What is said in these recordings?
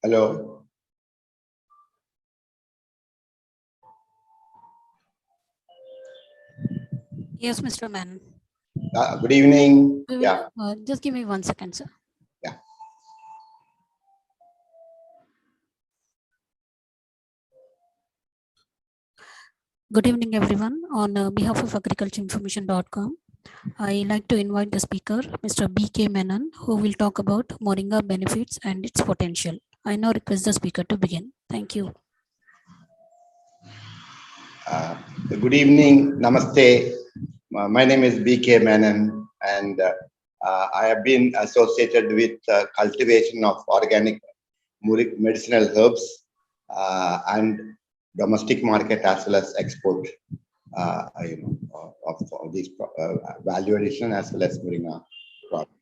Hello. Yes, Mr. Menon. Good evening. We will, Yeah. just give me 1 second, sir. Yeah. Good evening, everyone. On behalf of agricultureinformation.com, I like to invite the speaker, Mr. K Menon, who will talk about Moringa benefits and its potential. I now request the speaker to begin. Thank you. Good evening. Namaste. My name is K Menon, and I have been associated with cultivation of organic medicinal herbs and domestic market as well as export. Of these value addition as well as Moringa product.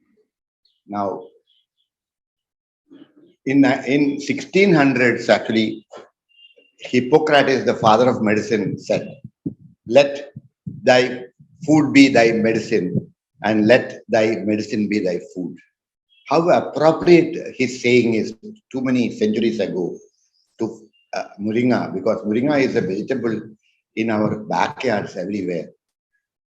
Now, in 1600s, actually, Hippocrates, the father of medicine, said, "Let thy food be thy medicine, and let thy medicine be thy food." How appropriate his saying is too many centuries ago to Moringa, because Moringa is a vegetable in our backyards everywhere.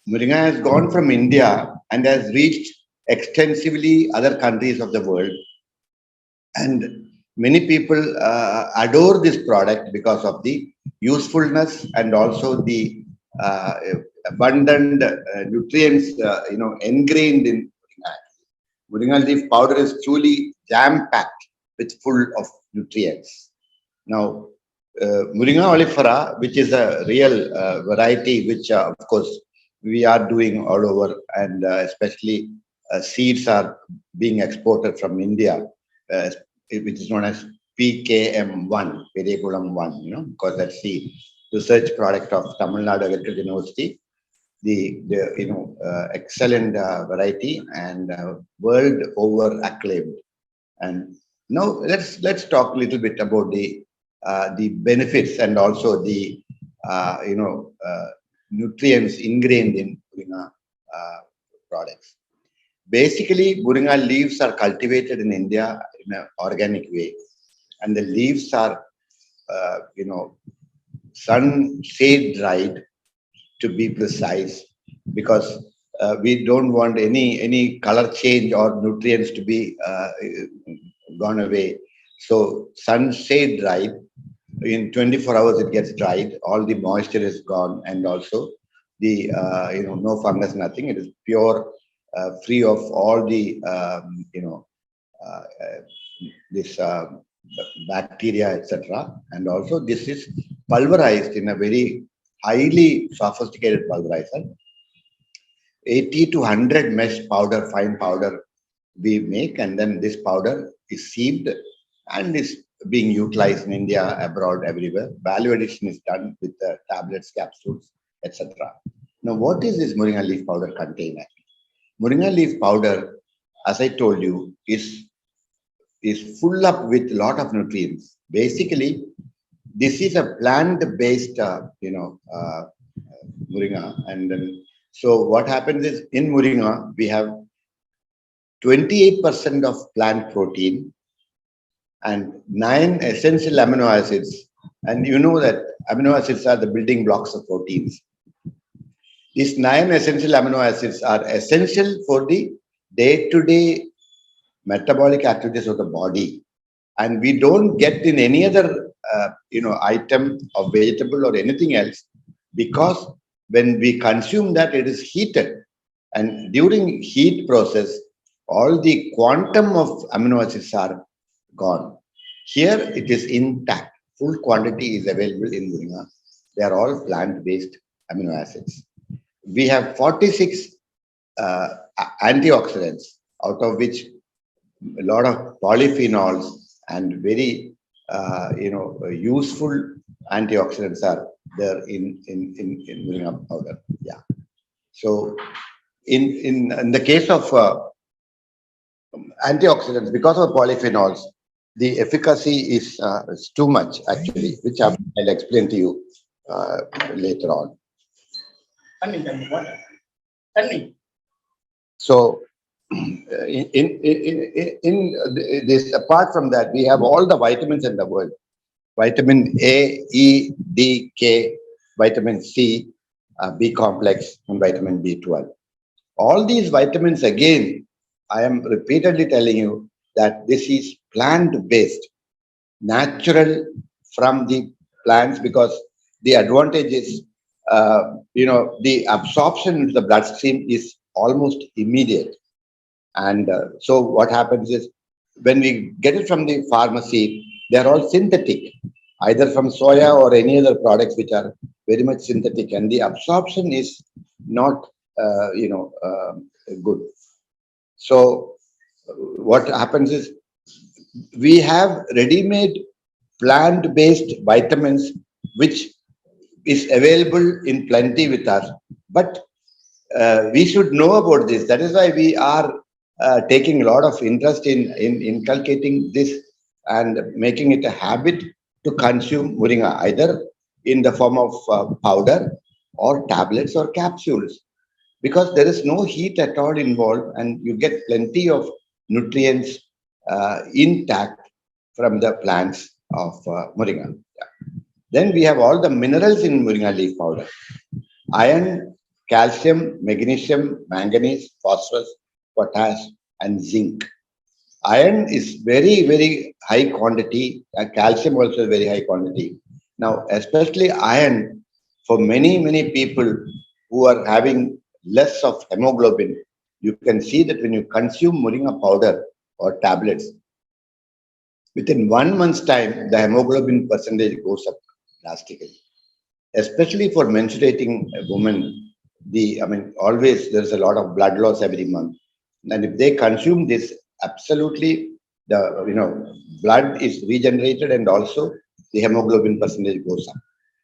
Moringa has gone from India and has reached extensively other countries of the world. And many people adore this product because of the usefulness and also the uh, abundant nutrients, ingrained in Moringa. Moringa leaf powder is truly jam-packed with full of nutrients. Now, Moringa oleifera, which is a real variety, which of course we are doing all over, and especially seeds are being exported from India, uh, which is known as PKM1, Periculum 1, because that's the research product of Tamil Nadu Agricultural University, the excellent variety and world over acclaimed. And now let's talk a little bit about the benefits and also the nutrients ingrained in Moringa products. Basically, Moringa leaves are cultivated in India in an organic way, and the leaves are sun shade dried, to be precise, because we don't want any color change or nutrients to be gone away. So sun shade dried, in 24 hours it gets dried, all the moisture is gone, and also the no fungus, nothing. It is pure, free of all the uh, uh, this bacteria, etc. And also this is pulverized in a very highly sophisticated pulverizer. 80 to 100 mesh powder, fine powder we make, and then this powder is sieved and is being utilized in India, abroad, everywhere. Value addition is done with tablets, capsules, etc. Now, what is this Moringa leaf powder contain? Moringa leaf powder, as I told you, is full up with a lot of nutrients. Basically, this is a plant-based, Moringa, and then so what happens is in Moringa we have 28% of plant protein and 9 essential amino acids. And you know that amino acids are the building blocks of proteins. These 9 essential amino acids are essential for the day-to-day metabolic activities of the body. And we don't get in any other, item of vegetable or anything else, because when we consume that, it is heated. And during heat process, all the quantum of amino acids are gone. Here it is intact. Full quantity is available in Moringa. They are all plant-based amino acids. We have 46 antioxidants, out of which a lot of polyphenols and very useful antioxidants are there in Moringa powder. Yeah. So in the case of antioxidants, because of polyphenols, the efficacy is too much actually, which I'll explain to you later on. So in this, apart from that, we have all the vitamins in the world: vitamin A, E, D, K, vitamin C, B complex, and vitamin B12. All these vitamins, again, I am repeatedly telling you that this is plant based, natural from the plants, because the advantage is, the absorption into the bloodstream is almost immediate. And so what happens is, when we get it from the pharmacy, they're all synthetic, either from soya or any other products which are very much synthetic, and the absorption is not, good. So what happens is, we have ready-made plant-based vitamins which is available in plenty with us, but we should know about this. That is why we are taking a lot of interest in inculcating this and making it a habit to consume moringa, either in the form of powder or tablets or capsules, because there is no heat at all involved, and you get plenty of nutrients intact from the plants of moringa. Then we have all the minerals in moringa leaf powder: iron, calcium, magnesium, manganese, phosphorus, potash, and zinc. Iron is very, very high quantity. Calcium also very high quantity. Now, especially iron, for many, many people who are having less of hemoglobin, you can see that when you consume moringa powder or tablets, within 1 month's time, the hemoglobin percentage goes up drastically. Especially for menstruating women, always there's a lot of blood loss every month, and if they consume this, absolutely, the blood is regenerated, and also the hemoglobin percentage goes up.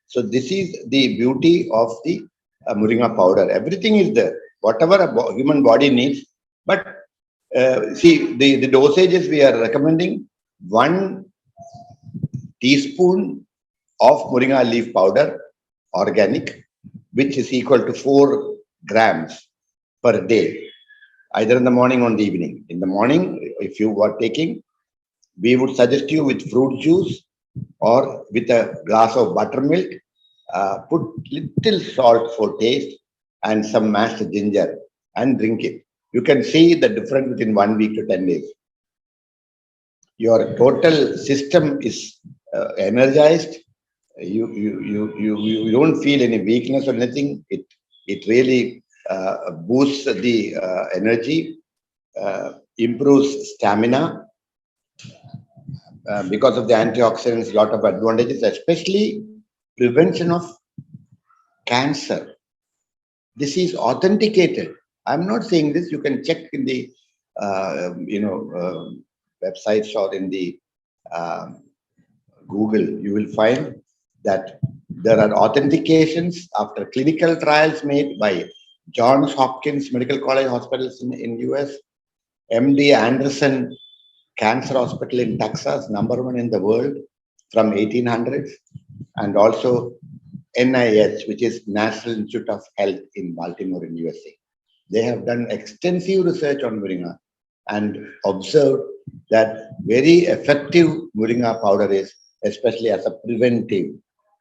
So this is the beauty of the moringa powder. Everything is there, whatever a human body needs. But see, the dosages we are recommending: 1 teaspoon of moringa leaf powder, organic, which is equal to 4 grams per day, either in the morning or in the evening. In the morning, if you are taking, we would suggest you with fruit juice or with a glass of buttermilk. Put little salt for taste and some mashed ginger and drink it. You can see the difference within 1 week to 10 days. Your total system is energized. You don't feel any weakness or anything. It really boosts the energy, improves stamina, because of the antioxidants. Lot of advantages, especially prevention of cancer. This is authenticated. I'm not saying this. You can check in the websites or in the Google. You will find that there are authentications after clinical trials made by Johns Hopkins Medical College hospitals in US, MD Anderson Cancer Hospital in Texas, #1 in the world from 1800s, and also NIH, which is National Institute of Health in Baltimore in USA. They have done extensive research on moringa and observed that very effective moringa powder is, especially as a preventive,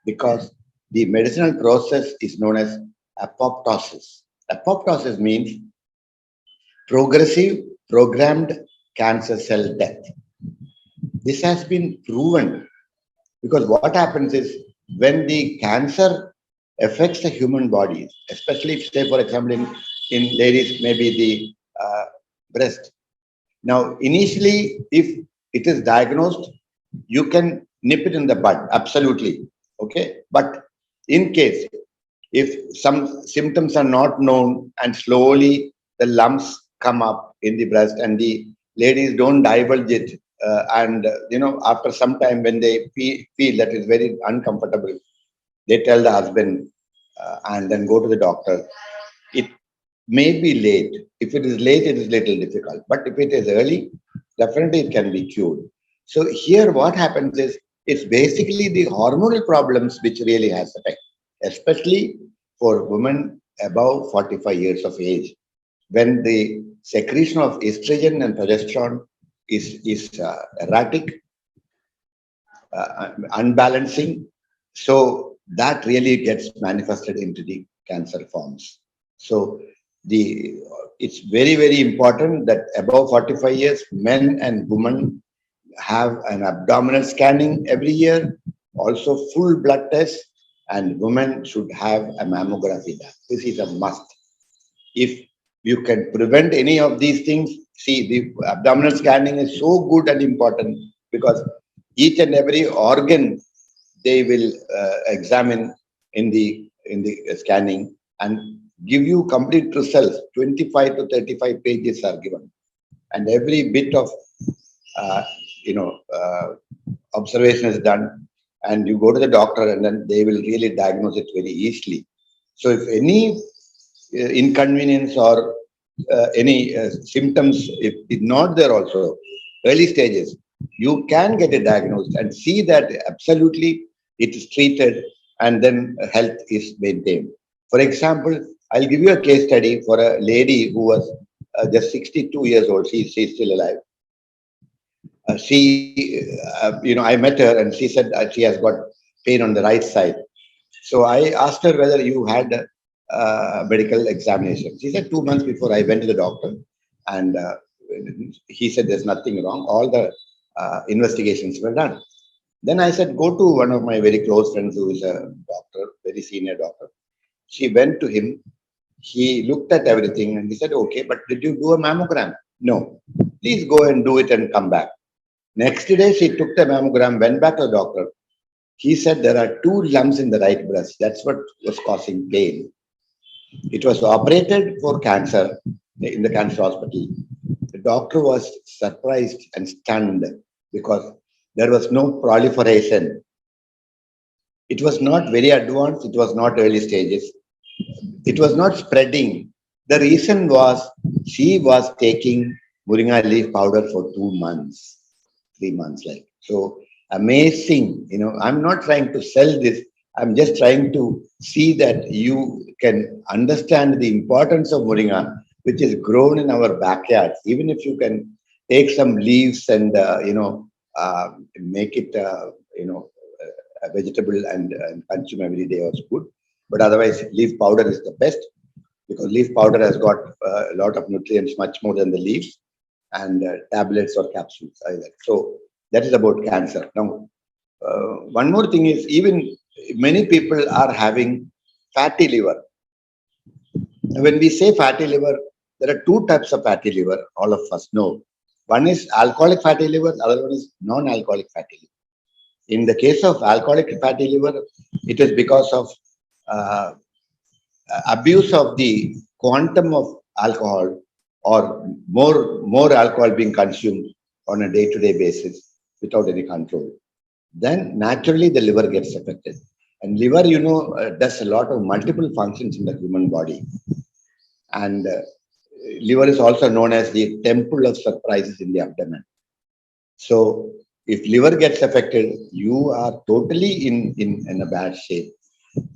because the medicinal process is known as apoptosis. Apoptosis means progressive programmed cancer cell death. This has been proven, because what happens is, when the cancer affects the human body, especially if, say, for example, in ladies, maybe the breast. Now, initially, if it is diagnosed, you can nip it in the bud, absolutely. Okay. But in case, if some symptoms are not known and slowly the lumps come up in the breast and the ladies don't divulge it, and after some time, when they feel that it's very uncomfortable, they tell the husband and then go to the doctor. It may be late. If it is late, it is little difficult. But if it is early, definitely it can be cured. So here what happens is, it's basically the hormonal problems which really has effect, especially for women above 45 years of age. when the secretion of estrogen and progesterone is erratic, unbalancing, so that really gets manifested into the cancer forms. So the it's very, very important that above 45 years, men and women have an abdominal scanning every year, also full blood test, and women should have a mammography done. This is a must. If you can prevent any of these things, see, the abdominal scanning is so good and important because each and every organ they will examine in the scanning and give you complete results. 25 to 35 pages are given, and every bit of uh, you know uh, observation is done, and you go to the doctor, and then they will really diagnose it very easily. So if any inconvenience or any symptoms, if not there also, early stages, you can get it diagnosed and see that absolutely it is treated, and then health is maintained. For example, I'll give you a case study for a lady who was just 62 years old. She's still alive. I met her and she said that she has got pain on the right side. So I asked her whether you had medical examination. She said 2 months before I went to the doctor, and he said there's nothing wrong. All the investigations were done. Then I said, go to one of my very close friends who is a doctor, very senior doctor. She went to him. He looked at everything and he said, okay, but did you do a mammogram? No. Please go and do it and come back. Next day, she took the mammogram, went back to the doctor. He said there are two lumps in the right breast. That's what was causing pain. It was operated for cancer in the cancer hospital. The doctor was surprised and stunned because there was no proliferation. It was not very advanced. It was not early stages. It was not spreading. The reason was she was taking Moringa leaf powder for 2 months, 3 months, like so. Amazing. I'm not trying to sell this. I'm just trying to see that you can understand the importance of Moringa, which is grown in our backyard. Even if you can take some leaves and make it a vegetable and consume every day was good. But otherwise, leaf powder is the best because leaf powder has got a lot of nutrients, much more than the leaves, and tablets or capsules either. So that is about cancer. Now, one more thing is even many people are having fatty liver. When we say fatty liver, there are two types of fatty liver, all of us know. One is alcoholic fatty liver, the other one is non-alcoholic fatty liver. In the case of alcoholic fatty liver, it is because of uh, abuse of the quantum of alcohol or more alcohol being consumed on a day-to-day basis without any control. Then naturally the liver gets affected. And liver, does a lot of multiple functions in the human body. And liver is also known as the temple of surprises in the abdomen. So if liver gets affected, you are totally in a bad shape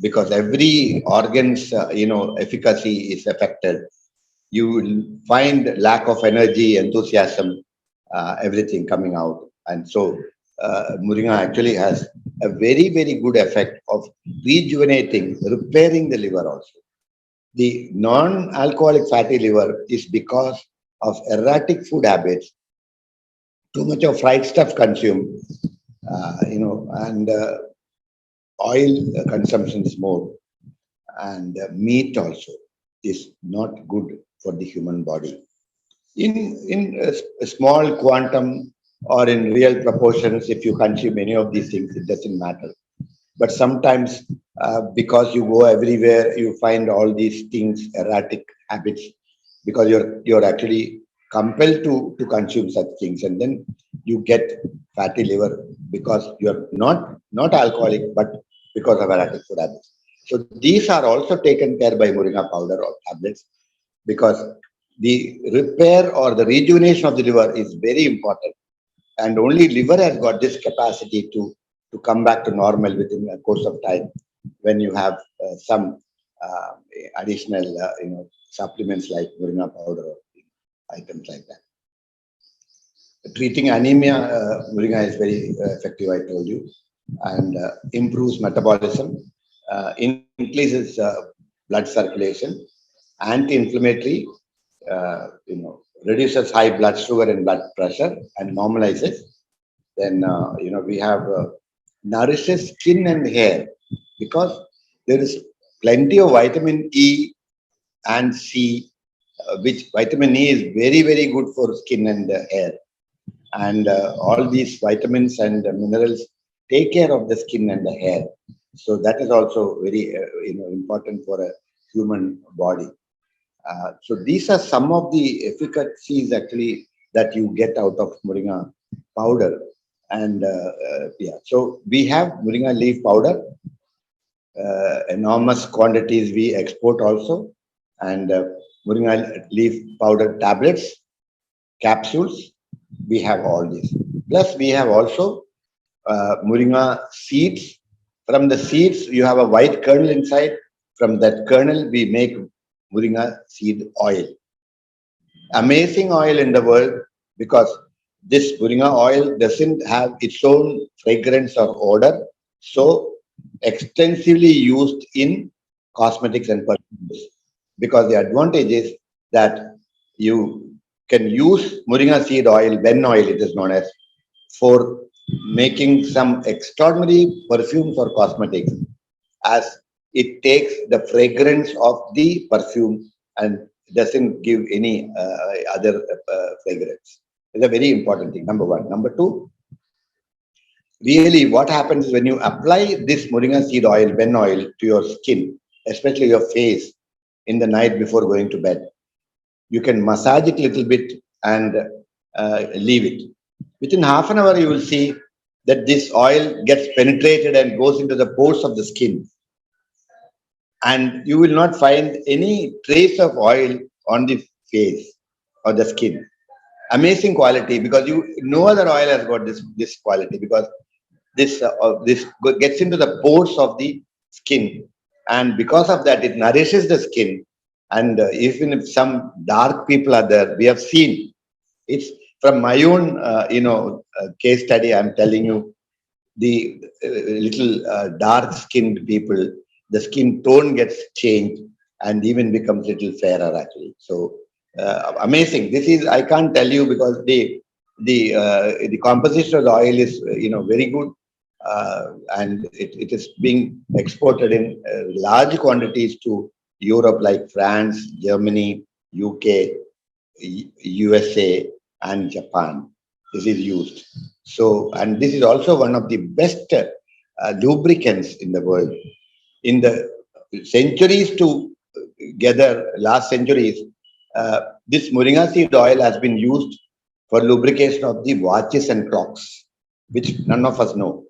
because every organ's efficacy is affected. You will find lack of energy, enthusiasm, everything coming out. And so Moringa actually has a very, very good effect of rejuvenating, repairing the liver also. The non-alcoholic fatty liver is because of erratic food habits, too much of fried stuff consumed, and oil consumption is more, and meat also is not good for the human body. In a small quantum or in real proportions, if you consume any of these things, it doesn't matter. But sometimes, because you go everywhere, you find all these things, erratic habits, because you're actually compelled to consume such things, and then you get fatty liver because you're not alcoholic, but because of erratic food habits. So these are also taken care by Moringa powder or tablets because the repair or the rejuvenation of the liver is very important, and only liver has got this capacity to come back to normal within a course of time when you have some uh, additional supplements like Moringa powder or items like that. Treating anemia, Moringa is very effective, I told you, and improves metabolism, increases blood circulation, anti-inflammatory, reduces high blood sugar and blood pressure, and normalizes. Then we have nourishes skin and hair because there is plenty of vitamin E and C, which vitamin E is very very good for skin and hair, and all these vitamins and minerals take care of the skin and the hair. So that is also very important for a human body. So these are some of the efficacies actually that you get out of Moringa powder. And yeah, so we have Moringa leaf powder, enormous quantities we export also, and Moringa leaf powder tablets, capsules, we have all these. Plus we have also Moringa seeds. From the seeds, you have a white kernel inside. From that kernel, we make Moringa seed oil. Amazing oil in the world because this Moringa oil doesn't have its own fragrance or odor. So extensively used in cosmetics and perfumes because the advantage is that you can use Moringa seed oil, wen oil it is known as, for making some extraordinary perfumes or cosmetics, as it takes the fragrance of the perfume and doesn't give any other fragrance. It's a very important thing, number one. Number two, really what happens is when you apply this Moringa seed oil, wen oil, to your skin, especially your face, in the night before going to bed, you can massage it a little bit and leave it. Within half an hour, you will see that this oil gets penetrated and goes into the pores of the skin. And you will not find any trace of oil on the face or the skin. Amazing quality because no other oil has got this quality because this gets into the pores of the skin, and because of that it nourishes the skin. And even if some dark people are there, we have seen it's from my own case study. I'm telling you, the little dark skinned people, the skin tone gets changed and even becomes little fairer actually. So amazing. This is, I can't tell you because the composition of the oil is very good, and it is being exported in large quantities to Europe like France, Germany, UK, USA, and Japan. This is used. So, and this is also one of the best lubricants in the world. In the centuries together, last centuries, this Moringa seed oil has been used for lubrication of the watches and clocks, which none of us know.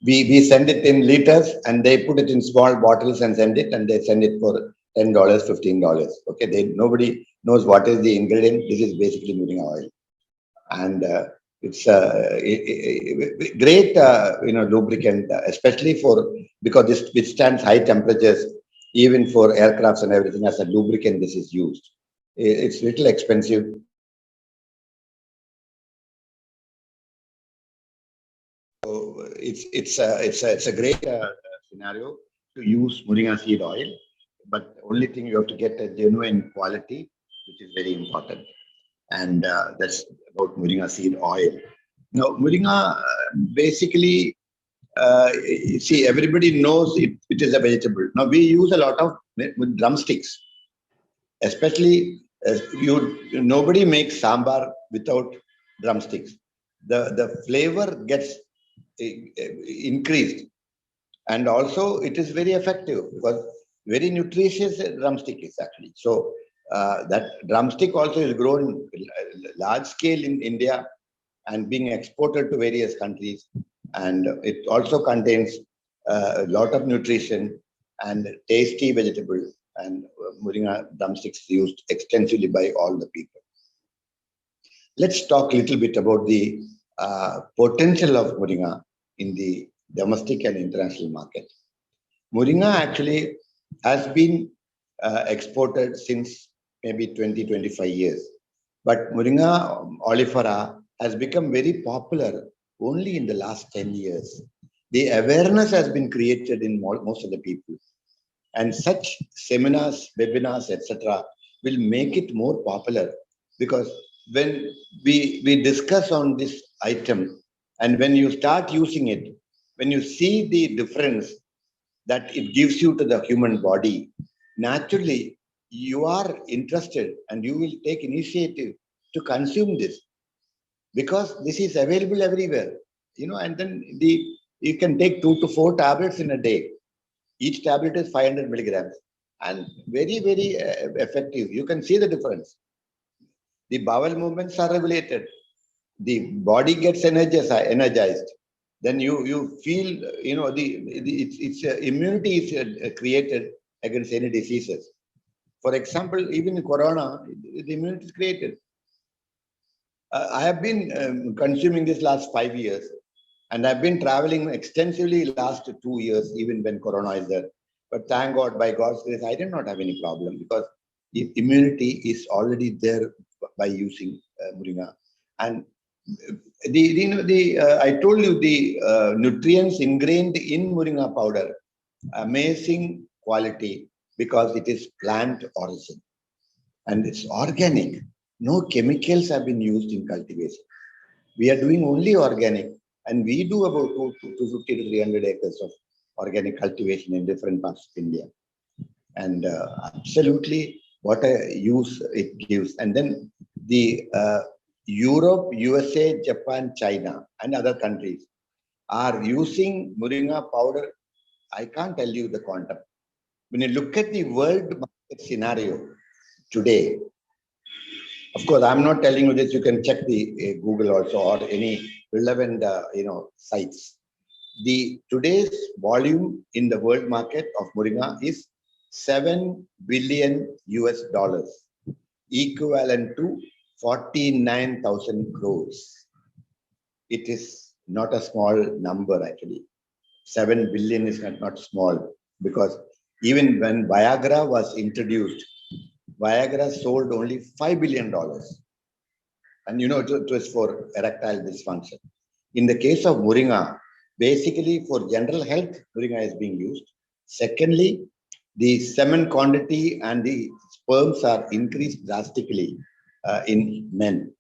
We send it in liters and they put it in small bottles and send it, and they send it for $10, $15. Okay, nobody knows what is the ingredient. This is basically Moringa oil, and it's a great lubricant, especially for because this withstands high temperatures, even for aircrafts and everything. As a lubricant, this is used. It's little expensive. So it's a great scenario to use Moringa seed oil, but only thing you have to get a genuine quality, which is very important, and that's about Moringa seed oil. Now, Moringa basically, see, everybody knows it is a vegetable. Now we use a lot of with drumsticks, especially nobody makes sambar without drumsticks. The flavor gets increased, and also it is very effective because very nutritious drumstick is actually. So that drumstick also is grown large scale in India and being exported to various countries, and it also contains a lot of nutrition and tasty vegetable, and Moringa drumsticks used extensively by all the people. Let's talk a little bit about the potential of Moringa in the domestic and international market. Moringa actually has been exported since maybe 20, 25 years. But Moringa oleifera has become very popular only in the last 10 years. The awareness has been created in most of the people. And such seminars, webinars, etc., will make it more popular because when we discuss on this item and when you start using it, when you see the difference that it gives you to the human body, naturally you are interested and you will take initiative to consume this because this is available everywhere, and then you can take 2 to 4 tablets in a day. Each tablet is 500 milligrams and very, very effective. You can see the difference. The bowel movements are regulated. The body gets energized. Then you feel, it's immunity is created against any diseases. For example, even in corona, the immunity is created. I have been consuming this last 5 years, and I've been traveling extensively last 2 years, even when corona is there. But thank God, by God's grace, I did not have any problem because the immunity is already there by using Moringa. And I told you the nutrients ingrained in Moringa powder, amazing quality because it is plant origin and it's organic. No chemicals have been used in cultivation. We are doing only organic, and we do about 250 to 300 acres of organic cultivation in different parts of India. And absolutely what a use it gives. And then the Europe, USA, Japan, China, and other countries are using Moringa powder. I can't tell you the quantum. When you look at the world market scenario today, of course, I'm not telling you this. You can check the Google also or any relevant sites. The today's volume in the world market of Moringa is 7 billion US dollars, equivalent to 49,000 crores. It is not a small number actually. 7 billion is not small because even when Viagra was introduced, Viagra sold only $5 billion. And it was for erectile dysfunction. In the case of Moringa, basically for general health, Moringa is being used. Secondly, the semen quantity and the sperms are increased drastically in men,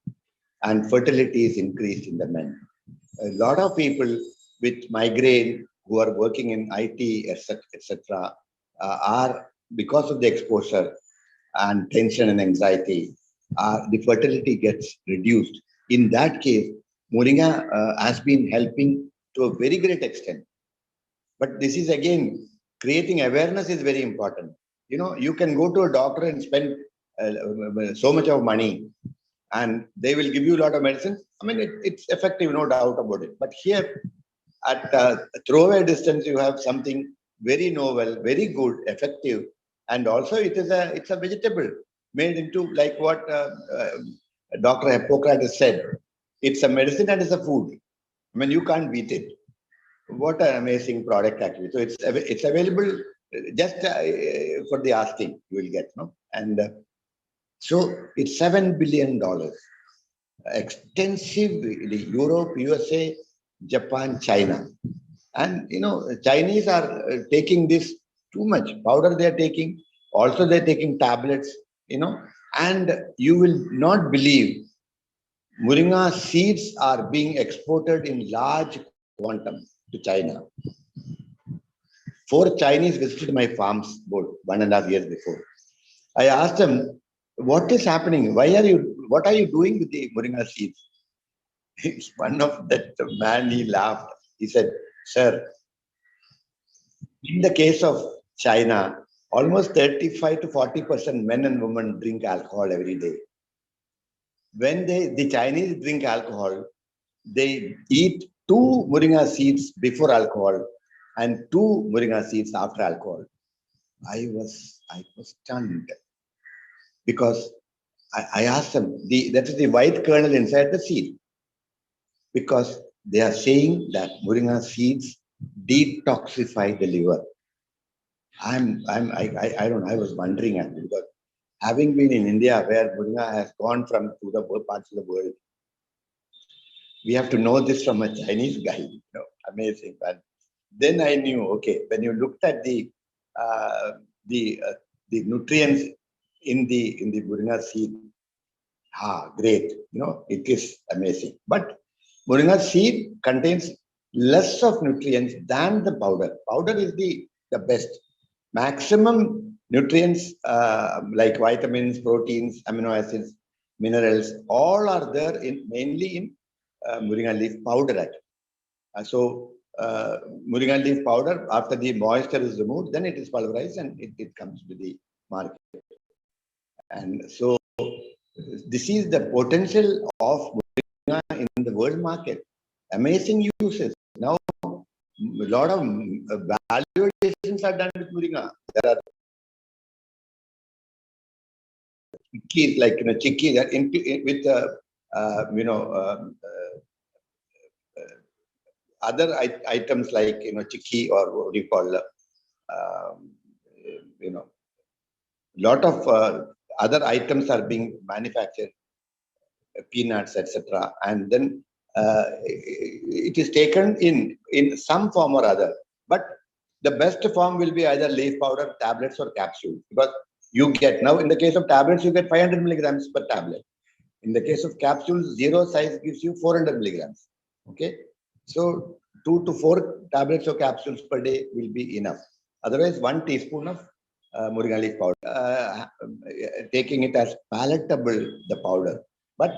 and fertility is increased in the men. A lot of people with migraine who are working in IT, etc., are because of the exposure and tension and anxiety, the fertility gets reduced. In that case, Moringa has been helping to a very great extent. But this is again, creating awareness is very important. You can go to a doctor and spend so much of money and they will give you a lot of medicine. I mean, it's effective, no doubt about it. But here at throwaway distance, you have something very novel, very good, effective, and also it's a vegetable made into like what Dr. Hippocrates said. It's a medicine and it's a food. I mean, you can't beat it. What an amazing product actually. So it's available just for the asking you will get, no? And so it's $7 billion. Extensively, Europe, USA, Japan, China. And Chinese are taking this too much powder. They are taking also they're taking tablets. And you will not believe Moringa seeds are being exported in large quantum to China. 4 Chinese visited my farms about 1.5 years before. I asked them, "What is happening? What are you doing with the Moringa seeds?" One of that man, he laughed. He said, "Sir, in the case of China, almost 35 to 40% men and women drink alcohol every day. When the Chinese drink alcohol, they eat 2 Moringa seeds before alcohol and 2 Moringa seeds after alcohol." I was stunned because I asked them, that is the white kernel inside the seed, because they are saying that Moringa seeds detoxify the liver. I don't know, I was wondering actually, because having been in India where Moringa has gone from to the parts of the world, we have to know this from a Chinese guy, amazing. But then I knew, okay, when you looked at uh, the uh, the nutrients in the Moringa seed, great, it is amazing. But Moringa seed contains less of nutrients than the powder. Powder is the best. Maximum nutrients like vitamins, proteins, amino acids, minerals, all are there in mainly in Moringa leaf powder. So Moringa leaf powder, after the moisture is removed, then it is pulverized and it comes to the market. And so this is the potential of Moringa in the world market. Amazing uses. Now, a lot of value additions are done with Moringa. There are chickpeas, like chickpeas that with other items like chickpea, or what do you call um, you know lot of other items are being manufactured, peanuts, etc. And then it is taken in some form or other. But the best form will be either leaf powder, tablets, or capsules, because you get now in the case of tablets you get 500 milligrams per tablet. In the case of capsules, zero size gives you 400 milligrams. Okay, so 2 to 4 tablets or capsules per day will be enough. Otherwise, 1 teaspoon of Moringa leaf powder, taking it as palatable, the powder. But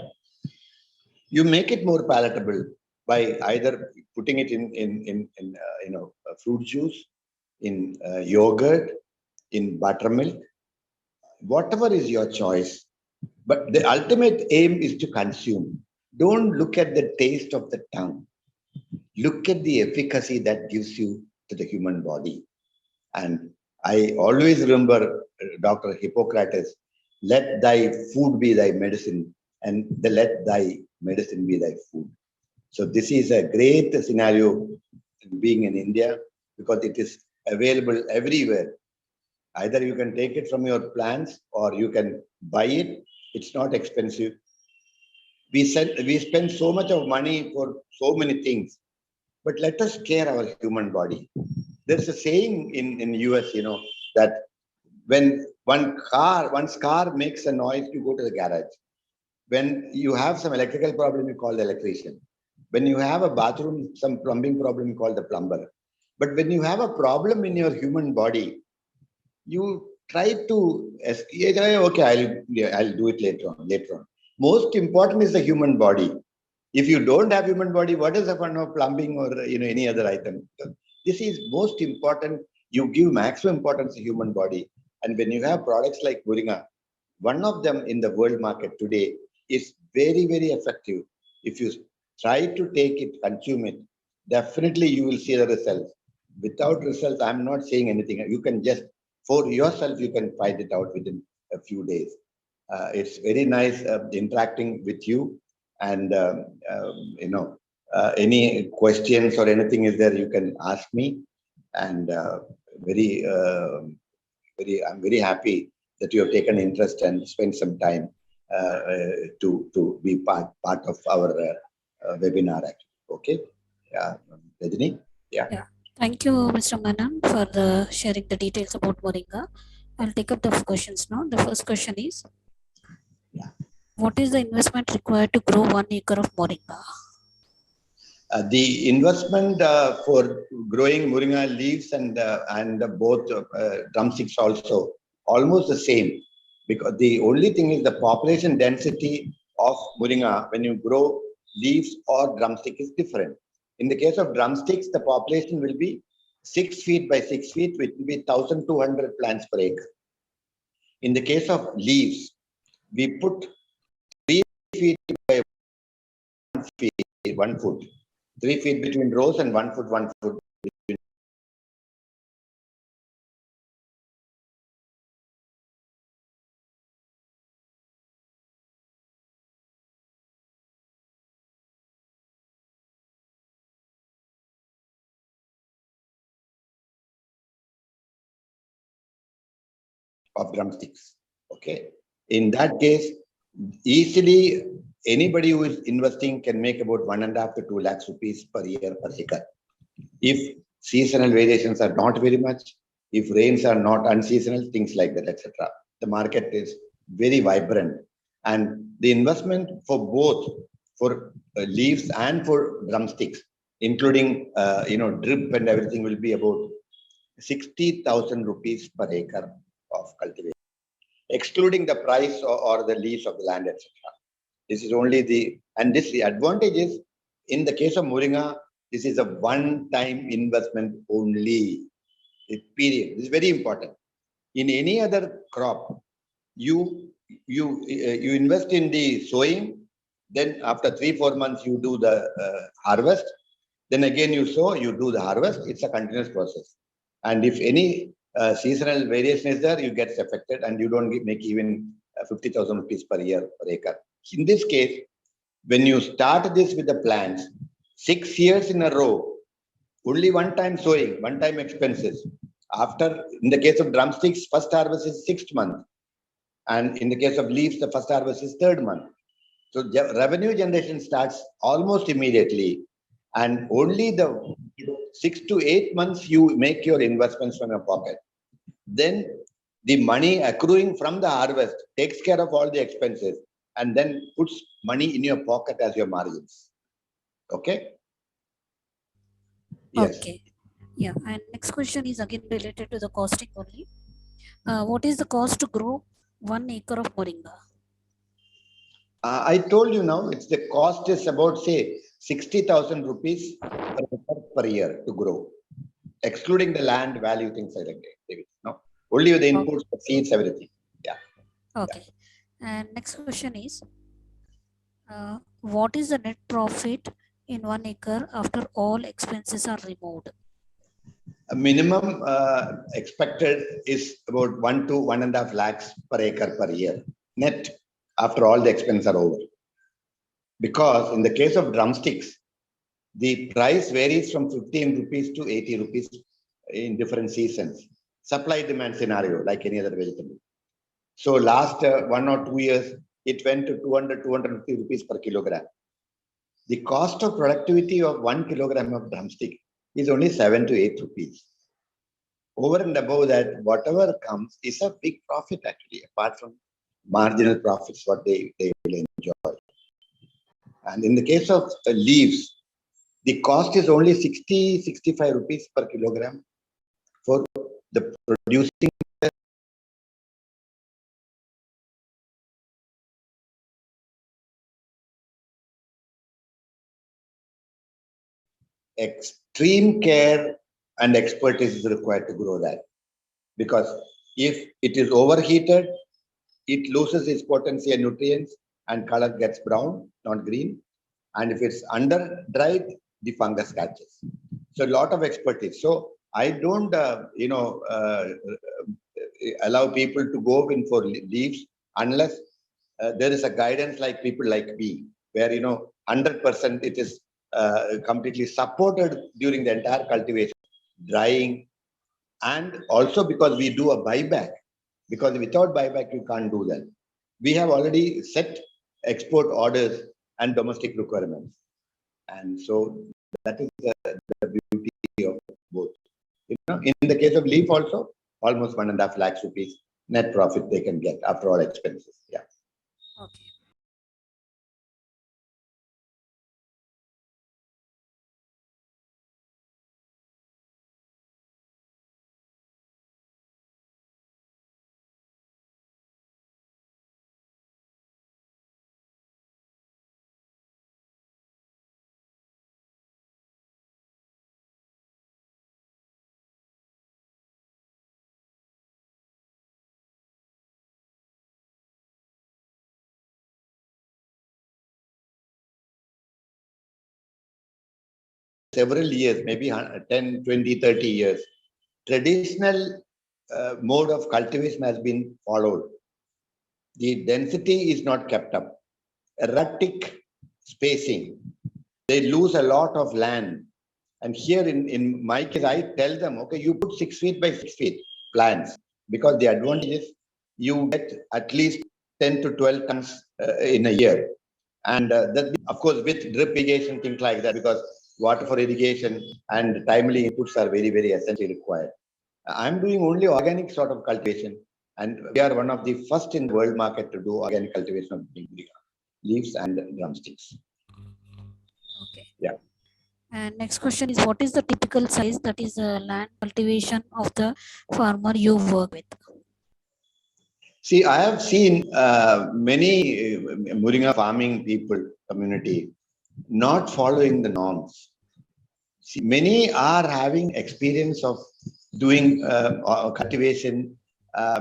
you make it more palatable by either putting it in fruit juice, in yogurt, in buttermilk, whatever is your choice. But the ultimate aim is to consume. Don't look at the taste of the tongue, look at the efficacy that gives you to the human body. And I always remember Dr. Hippocrates, let thy food be thy medicine, and let thy medicine be thy food. So this is a great scenario being in India, because it is available everywhere. Either you can take it from your plants or you can buy it. It's not expensive. We spend so much of money for so many things, but let us care our human body. There's a saying in US, that when one's car makes a noise, you go to the garage. When you have some electrical problem, you call the electrician. When you have a bathroom, some plumbing problem, you call the plumber. But when you have a problem in your human body, you try to okay, I'll do it later on. Most important is the human body. If you don't have human body, what is the fun of plumbing or any other item? This is most important. You give maximum importance to human body. And when you have products like Moringa, one of them in the world market today, is very, very effective. If you try to take it, consume it, definitely you will see the results. Without results, I'm not saying anything. You can just, for yourself, you can find it out within a few days. It's very nice interacting with you. And any questions or anything is there, you can ask me. And very I'm very happy that you have taken interest and spent some time to be part of our webinar. Actually. Okay. Yeah, Rajini. Yeah. Yeah. Thank you, Mr. Manan, for sharing the details about Moringa. I'll take up the questions now. The first question is, Yeah. what is the investment required to grow 1 acre of Moringa? The investment for growing Moringa leaves and both drumsticks also almost the same, because the only thing is the population density of Moringa when you grow leaves or drumstick is different. In the case of drumsticks, the population will be 6 feet by 6 feet, which will be 1,200 plants per acre. In the case of leaves, we put 3 feet by 1 feet, 1 foot, 3 feet between rows and 1 foot, 1 foot between of drumsticks. Okay. In that case, easily anybody who is investing can make about 1.5 to 2 lakhs rupees per year per acre. If seasonal variations are not very much, if rains are not unseasonal, things like that, etc. The market is very vibrant, and the investment for both for leaves and for drumsticks, including drip and everything, will be about 60,000 rupees per acre of cultivation, excluding the price or the lease of the land, etc. This is only the advantage is, in the case of Moringa, this is a one-time investment only. Period. This is very important. In any other crop, you invest in the sowing, then after 3-4 months you do the harvest, then again you sow, you do the harvest. It's a continuous process. And if any seasonal variation is there, you get affected, and you don't make even 50,000 rupees per year per acre. In this case, when you start this with the plants, 6 years in a row, only one time sowing, one time expenses. After, in the case of drumsticks, first harvest is 6th month. And in the case of leaves, the first harvest is 3rd month. So revenue generation starts almost immediately. And only the 6 to 8 months you make your investments from your pocket. Then the money accruing from the harvest takes care of all the expenses and then puts money in your pocket as your margins. Okay? Yes. Okay. Yeah. And next question is again related to the costing only. What is the cost to grow 1 acre of Moringa? I told you now, it's the cost is about, say, 60,000 rupees per year to grow, excluding the land value, things like that. No, only the inputs, the seeds, everything. Yeah. Okay. And next question is, what is the net profit in 1 acre after all expenses are removed? A minimum expected is about 1 to 1.5 lakhs per acre per year, net, after all the expenses are over. Because in the case of drumsticks, the price varies from 15 rupees to 80 rupees in different seasons. Supply demand scenario, like any other vegetable. So last 1 or 2 years, it went to 250 rupees per kilogram. The cost of productivity of 1 kilogram of drumstick is only 7 to 8 rupees. Over and above that, whatever comes is a big profit actually, apart from marginal profits, what they will enjoy. And in the case of leaves, the cost is only 60-65 rupees per kilogram for the producing. Extreme care and expertise is required to grow that, because if it is overheated, it loses its potency and nutrients and color gets brown, not green. And if it's under dried, the fungus catches. So a lot of expertise. So I don't, allow people to go in for leaves unless there is a guidance like people like me, where 100% it is completely supported during the entire cultivation, drying, and also because we do a buyback. Because without buyback, you can't do that. We have already set export orders and domestic requirements. And so that is the beauty of both. In the case of leaf also, almost 1.5 lakhs rupees net profit they can get after all expenses. Yeah. Okay. Several years, maybe 10, 20, 30 years, traditional mode of cultivation has been followed. The density is not kept up. Erratic spacing. They lose a lot of land. And here in my case, I tell them, okay, you put 6 feet by 6 feet plants, because the advantage is you get at least 10 to 12 tons in a year. And that, of course, with drip irrigation, things like that, because water for irrigation and timely inputs are very, very essentially required. I'm doing only organic sort of cultivation, and we are one of the first in the world market to do organic cultivation of Moringa leaves and drumsticks. Okay. Yeah. And next question is, what is the typical size, that is land cultivation of the farmer you work with? See, I have seen many Moringa farming people community not following the norms. See, many are having experience of doing cultivation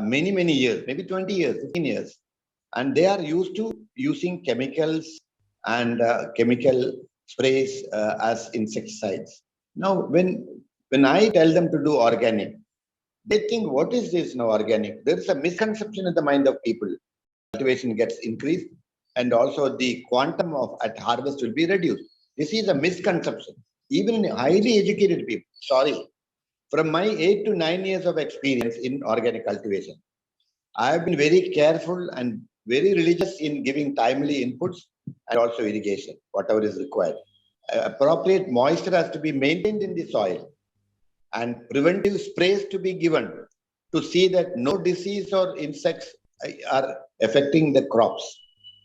many years, maybe 20 years, 15 years, and they are used to using chemicals and chemical sprays as insecticides. Now, when I tell them to do organic, they think, what is this now organic? There is a misconception in the mind of people. Cultivation gets increased and also the quantum of at harvest will be reduced. This is a misconception. Even in highly educated people, sorry, from my 8 to 9 years of experience in organic cultivation, I have been very careful and very religious in giving timely inputs and also irrigation, whatever is required. Appropriate moisture has to be maintained in the soil and preventive sprays to be given to see that no disease or insects are affecting the crops.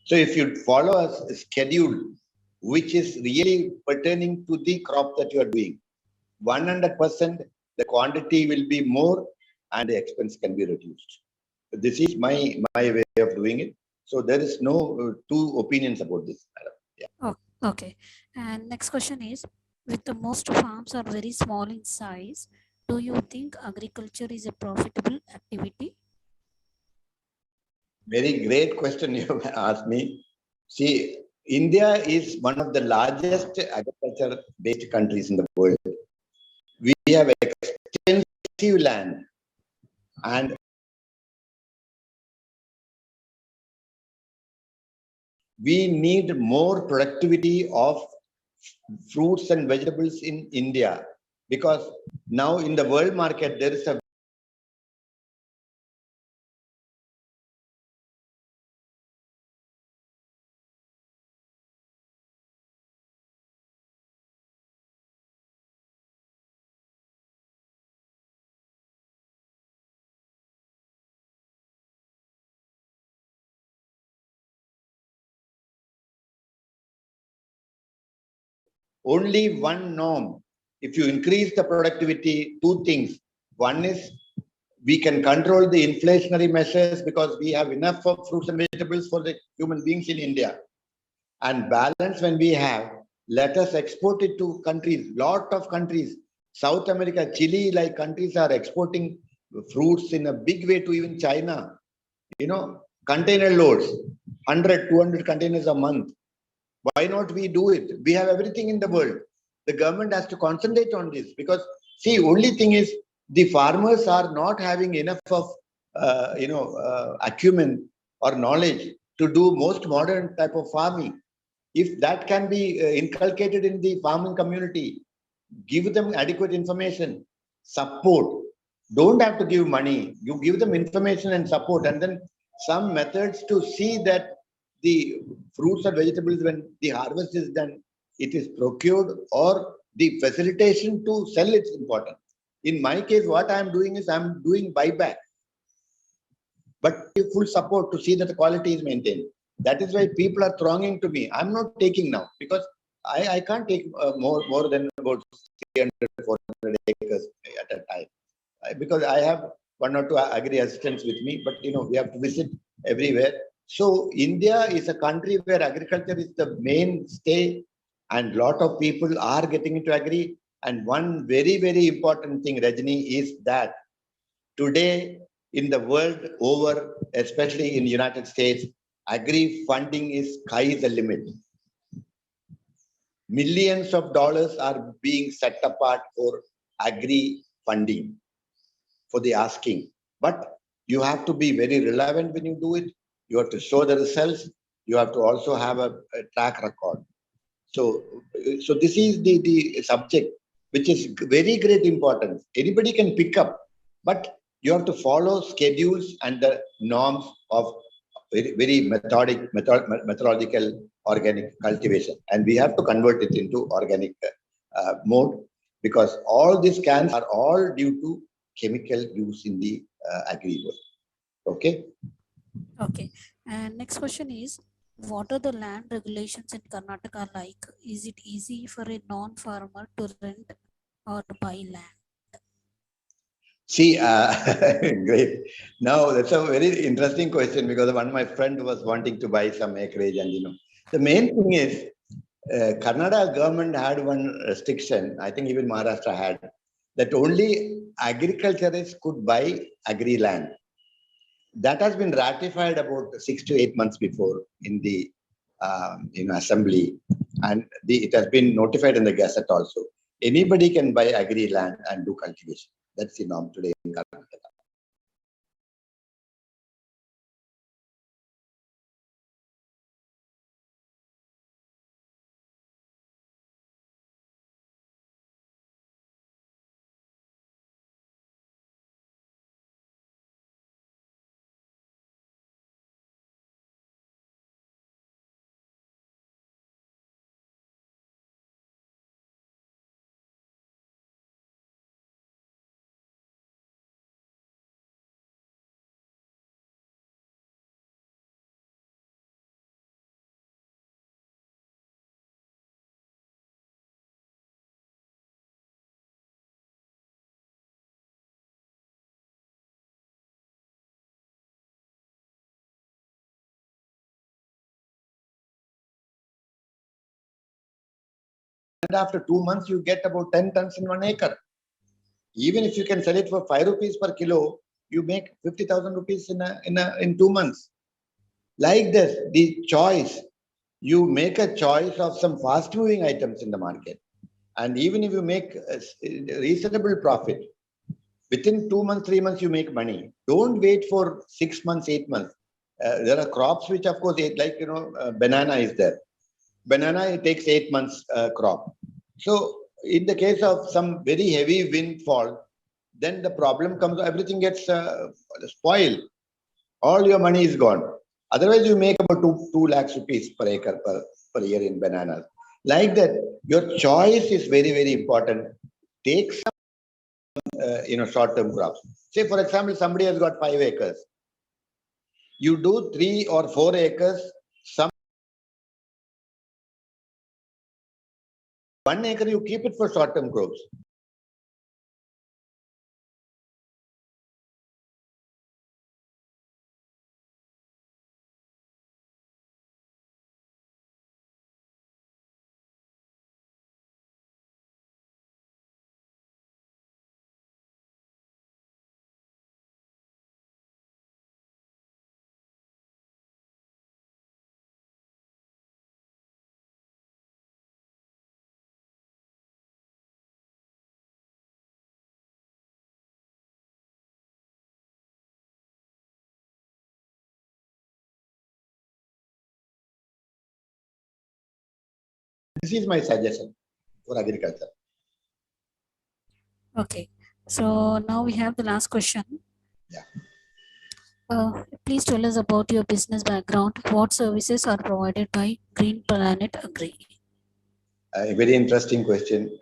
So if you follow a schedule which is really pertaining to the crop that you are doing, 100% the quantity will be more and the expense can be reduced. This is my way of doing it. So there is no two opinions about this, madam. Yeah. Oh, okay. And next question is, with the most farms are very small in size, do you think agriculture is a profitable activity? Very great question you have asked me. See, India is one of the largest agriculture-based countries in the world. We have extensive land and we need more productivity of fruits and vegetables in India because now in the world market there is a only one norm. If you increase the productivity, two things. One is we can control the inflationary measures because we have enough of fruits and vegetables for the human beings in India. And balance when we have, let us export it to countries, lot of countries. South America, Chile, like countries are exporting fruits in a big way to even China. You know, container loads, 100, 200 containers a month. Why not we do it? We have everything in the world. The government has to concentrate on this because, see, only thing is the farmers are not having enough of, acumen or knowledge to do most modern type of farming. If that can be inculcated in the farming community, give them adequate information, support. Don't have to give money. You give them information and support, and then some methods to see that the fruits or vegetables, when the harvest is done, it is procured or the facilitation to sell it's important. In my case, what I am doing is I'm doing buyback, but full support to see that the quality is maintained. That is why people are thronging to me. I'm not taking now because I can't take more than about 300, 400 acres at a time. Because I have one or two agri assistants with me, but we have to visit everywhere. So India is a country where agriculture is the mainstay, and lot of people are getting into agri. And one very important thing, Rajni, is that today in the world over, especially in United States, agri funding is sky the limit. Millions of dollars are being set apart for agri funding for the asking. But you have to be very relevant when you do it. You have to show the results. You have to also have a track record. So this is the subject, which is very great importance. Anybody can pick up, but You have to follow schedules and the norms of very methodological organic cultivation, and we have to convert it into organic mode, because all these cans are all due to chemical use in the agri world. Okay. Okay. And next question is, what are the land regulations in Karnataka like? Is it easy for a non-farmer to rent or buy land? See, great. Now that's a very interesting question, because one of my friend was wanting to buy some acreage, and the main thing is Karnataka government had one restriction. I think even Maharashtra had, that only agriculturists could buy agri land. That has been ratified about 6 to 8 months before in the assembly, and it has been notified in the gazette also. Anybody can buy agri land and do cultivation. That's the norm today in Karnataka. And after 2 months, you get about 10 tons in 1 acre. Even if you can sell it for 5 rupees per kilo, you make 50,000 rupees in 2 months. Like this, the choice, you make a choice of some fast moving items in the market. And even if you make a reasonable profit, within 2 months, 3 months, you make money. Don't wait for 6 months, 8 months. There are crops which, of course, banana is there. Banana, it takes 8 months crop. So, in the case of some very heavy windfall, then the problem comes, everything gets spoiled. All your money is gone. Otherwise, you make about 2 lakhs rupees per acre per year in bananas. Like that, your choice is very, very important. Take some, short-term crops. Say, for example, somebody has got 5 acres. You do 3 or 4 acres. Some 1 acre, you keep it for short-term crops. This is my suggestion for agriculture. Okay. So now we have the last question. Yeah. Please tell us about your business background. What services are provided by Green Planet Agri? A very interesting question.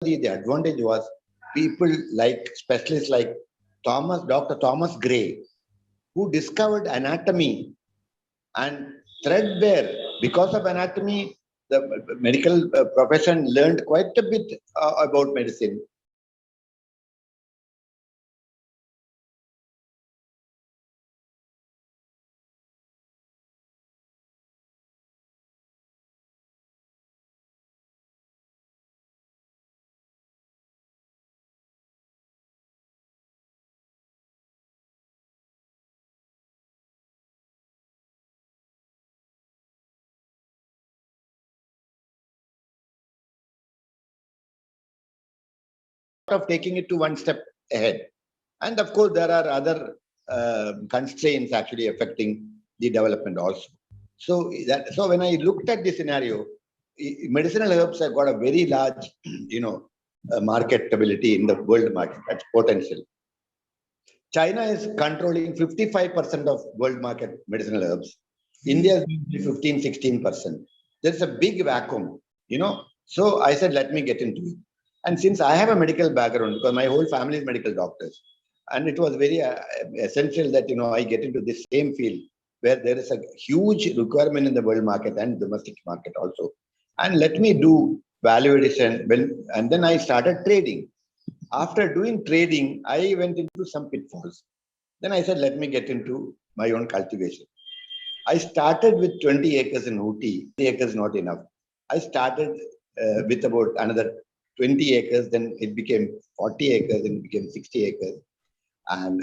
The advantage was people like specialists like Dr. Thomas Gray, who discovered anatomy and threadbare. Because of anatomy, the medical profession learned quite a bit about medicine. of taking it to one step ahead. And of course, there are other constraints actually affecting the development also. So when I looked at this scenario, medicinal herbs have got a very large, marketability in the world market. That's potential. China is controlling 55% of world market medicinal herbs. India is 15, 16%. There's a big vacuum, So I said, let me get into it. And since I have a medical background, because my whole family is medical doctors, and it was very essential that, I get into this same field where there is a huge requirement in the world market and domestic market also. And let me do value addition. And then I started trading. After doing trading, I went into some pitfalls. Then I said, let me get into my own cultivation. I started with 20 acres in Ooty. 20 acres not enough. I started with about another 20 acres. Then it became 40 acres. Then it became 60 acres. And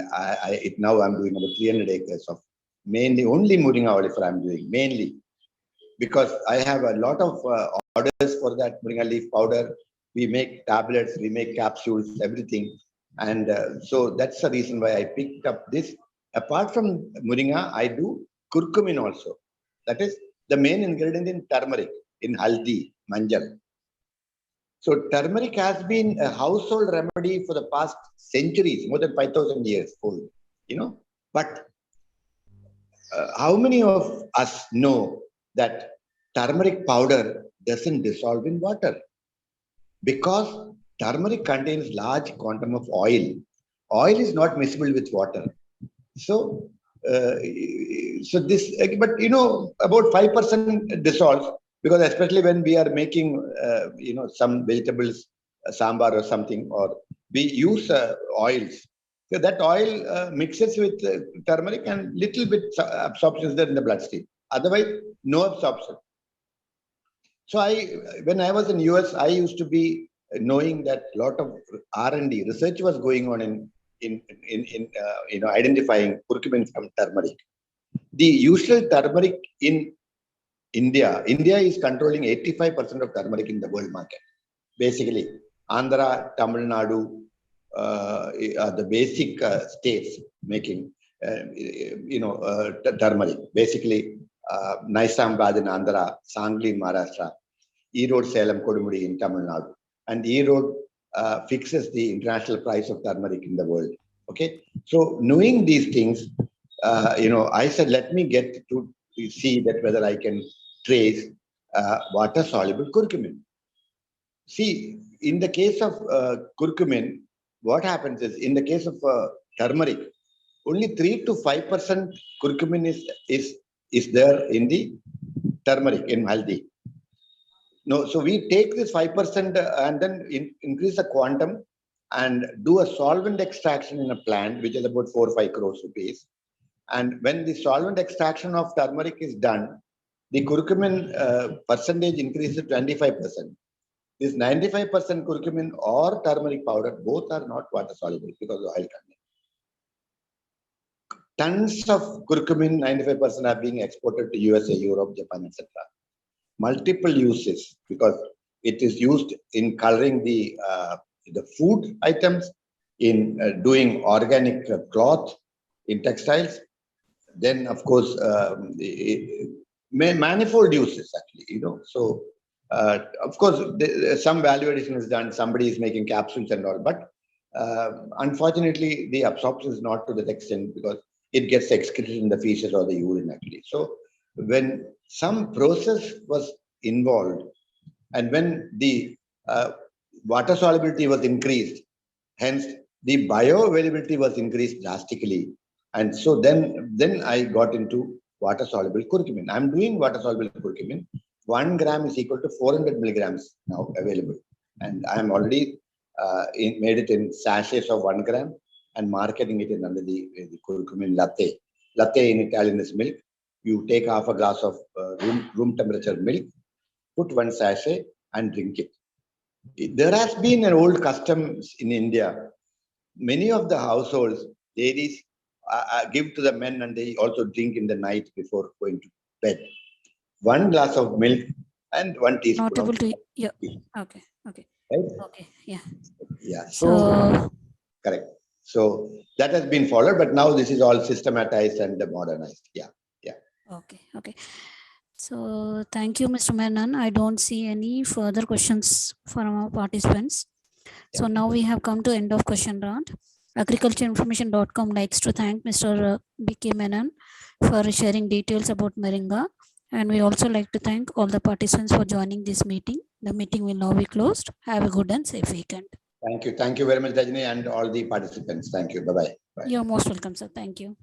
now I'm doing about 300 acres of mainly only Moringa oleifera I'm doing, mainly. Because I have a lot of orders for that Moringa leaf powder. We make tablets, we make capsules, everything. And so that's the reason why I picked up this. Apart from Moringa, I do curcumin also. That is the main ingredient in turmeric, in haldi, manjal. So turmeric has been a household remedy for the past centuries, more than 5,000 years old, But how many of us know that turmeric powder doesn't dissolve in water? Because turmeric contains large quantum of oil. Oil is not miscible with water. So, but about 5% dissolves, because especially when we are making, some vegetables, sambar or something, or we use oils. So that oil mixes with turmeric and little bit absorption is there in the bloodstream. Otherwise, no absorption. So when I was in US, I used to be knowing that a lot of R&D research was going on in identifying curcumin from turmeric. The usual turmeric in India is controlling 85% of turmeric in the world market. Basically, Andhra, Tamil Nadu are the basic states making, turmeric. Basically, Naisambad in Andhra, Sangli in Maharashtra, Erode, Salem, Kodumudi in Tamil Nadu. And Erode fixes the international price of turmeric in the world. Okay, so knowing these things, I said, let me get to see that whether I can trace water-soluble curcumin. See, in the case of curcumin, what happens is, in the case of turmeric, only 3 to 5% curcumin is there in the turmeric, in haldi. No, so we take this 5% and then increase the quantum and do a solvent extraction in a plant, which is about 4 or 5 crores rupees. And when the solvent extraction of turmeric is done, the curcumin percentage increases to 25%. This 95% curcumin or turmeric powder, both are not water soluble because of oil content. Tons of curcumin, 95%, are being exported to USA, Europe, Japan, etc. Multiple uses, because it is used in coloring the food items, in doing organic cloth, in textiles. Then, of course, manifold uses actually, So, of course, some value addition is done. Somebody is making capsules and all, but unfortunately, the absorption is not to that extent because it gets excreted in the feces or the urine actually. So, when some process was involved, and when the water solubility was increased, hence the bioavailability was increased drastically, and so then I got into water soluble curcumin. I'm doing water soluble curcumin. 1 gram is equal to 400 milligrams now available, and I'm already made it in sachets of 1 gram and marketing it under the curcumin latte. Latte in Italian is milk. You take half a glass of room temperature milk, put 1 sachet and drink it. There has been an old custom in India. Many of the households, ladies give to the men and they also drink in the night before going to bed. 1 glass of milk and 1 teaspoon Not able of to. Yeah. Okay. right? Okay. Yeah. Yeah. So Correct. So that has been followed, but now this is all systematized and modernized. Yeah. Yeah. okay. Okay. So thank you, Mr. Menon. I don't see any further questions from our participants. So now we have come to end of question round. Agricultureinformation.com likes to thank Mr. B.K. Menon for sharing details about Moringa. And we also like to thank all the participants for joining this meeting. The meeting will now be closed. Have a good and safe weekend. Thank you. Thank you very much, Rajni, and all the participants. Thank you. Bye-bye. Bye. You're most welcome, sir. Thank you.